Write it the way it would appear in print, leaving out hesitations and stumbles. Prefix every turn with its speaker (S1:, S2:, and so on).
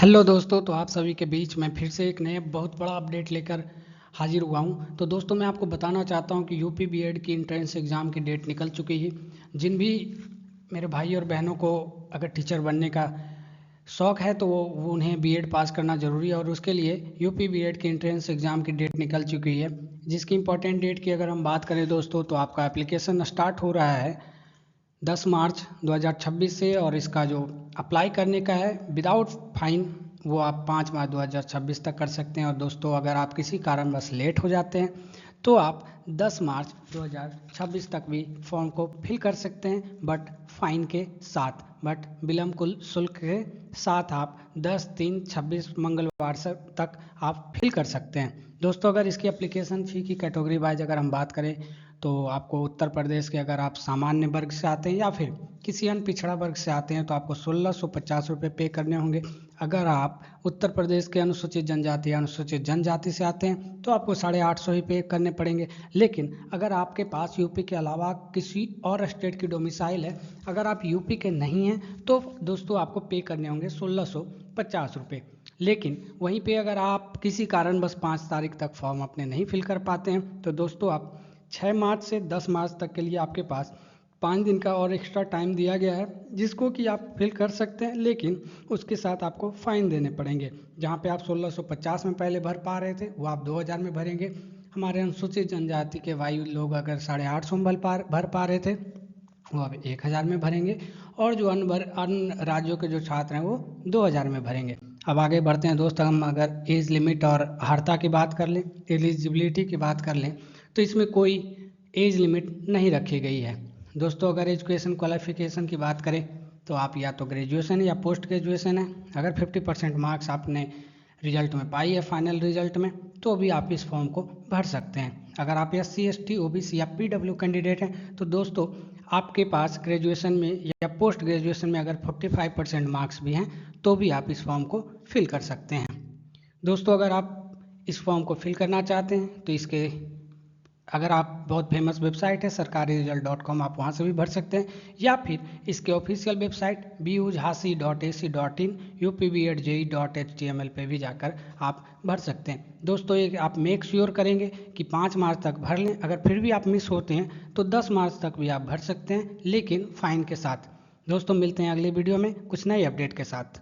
S1: Hello दोस्तों, तो आप सभी के बीच मैं फिर से एक नए बहुत बड़ा अपडेट लेकर हाजिर हुआ हूं। तो दोस्तों, मैं आपको बताना चाहता हूं कि यूपी बीएड की एंट्रेंस एग्ज़ाम की डेट निकल चुकी है। जिन भी मेरे भाई और बहनों को अगर टीचर बनने का शौक़ है तो वो उन्हें बीएड पास करना ज़रूरी है, और उसके लिए यूपी बीएड की एंट्रेंस एग्ज़ाम की डेट निकल चुकी है। जिसकी इंपॉर्टेंट डेट की अगर हम बात करें दोस्तों, तो आपका एप्लीकेशन स्टार्ट हो रहा है 10 मार्च 2026 से, और इसका जो अप्लाई करने का है विदाउट फाइन वो आप 5 मार्च 2026 तक कर सकते हैं। और दोस्तों, अगर आप किसी कारणवश लेट हो जाते हैं तो आप 10 मार्च 2026 तक भी फॉर्म को फिल कर सकते हैं, बट फाइन के साथ, बट विलम्ब शुल्क के साथ आप 10/3/26 मंगलवार से तक आप फिल कर सकते हैं। दोस्तों, अगर इसकी एप्लीकेशन फ़ी की कैटेगरी वाइज अगर हम बात करें तो आपको उत्तर प्रदेश के अगर आप सामान्य वर्ग से आते हैं या फिर किसी अन्य पिछड़ा वर्ग से आते हैं तो आपको 1650 रुपये पे करने होंगे। अगर आप उत्तर प्रदेश के अनुसूचित जनजाति या अनुसूचित जनजाति से आते हैं तो आपको 850 ही पे करने पड़ेंगे। लेकिन अगर आपके पास यूपी के अलावा किसी और स्टेट की डोमिसाइल है, अगर आप यूपी के नहीं हैं तो दोस्तों आपको पे करने होंगे 1650 रुपये। लेकिन वहीं पे अगर आप किसी कारणवश 5 तारीख तक फॉर्म अपने नहीं फिल कर पाते हैं तो दोस्तों आप 6 मार्च से 10 मार्च तक के लिए आपके पास 5 दिन का और एक्स्ट्रा टाइम दिया गया है, जिसको कि आप फिल कर सकते हैं। लेकिन उसके साथ आपको फ़ाइन देने पड़ेंगे। जहां पे आप 1650 में पहले भर पा रहे थे वो आप 2000 में भरेंगे। हमारे अनुसूचित जनजाति के वायु लोग अगर 850 में भर पा रहे थे वो अब 1000 में भरेंगे, और जो अन्य राज्यों के जो छात्र हैं वो 2000 में भरेंगे। अब आगे बढ़ते हैं दोस्त, हम अगर एज लिमिट और अर्हता की बात कर लें, एलिजिबिलिटी की बात कर लें, तो इसमें कोई एज लिमिट नहीं रखी गई है। दोस्तों, अगर एजुकेशन क्वालिफिकेशन की बात करें तो आप या तो ग्रेजुएशन या पोस्ट ग्रेजुएशन है। अगर 50% मार्क्स आपने रिजल्ट में पाई है, फाइनल रिजल्ट में, तो भी आप इस फॉर्म को भर सकते हैं। अगर आप SC ST OBC या PW कैंडिडेट हैं तो दोस्तों आपके पास ग्रेजुएशन में या पोस्ट ग्रेजुएशन में अगर 45% मार्क्स भी हैं तो भी आप इस फॉर्म को फिल कर सकते हैं। दोस्तों, अगर आप इस फॉर्म को फिल करना चाहते हैं तो इसके अगर आप बहुत फेमस वेबसाइट है sarkariresult.com, आप वहाँ से भी भर सकते हैं, या फिर इसके ऑफिशियल वेबसाइट bujhasi.ac.in upbedje.html पे भी जाकर आप भर सकते हैं। दोस्तों, ये आप मेक श्योर करेंगे कि 5 मार्च तक भर लें। अगर फिर भी आप मिस होते हैं तो 10 मार्च तक भी आप भर सकते हैं, लेकिन फ़ाइन के साथ। दोस्तों, मिलते हैं अगले वीडियो में कुछ नई अपडेट के साथ।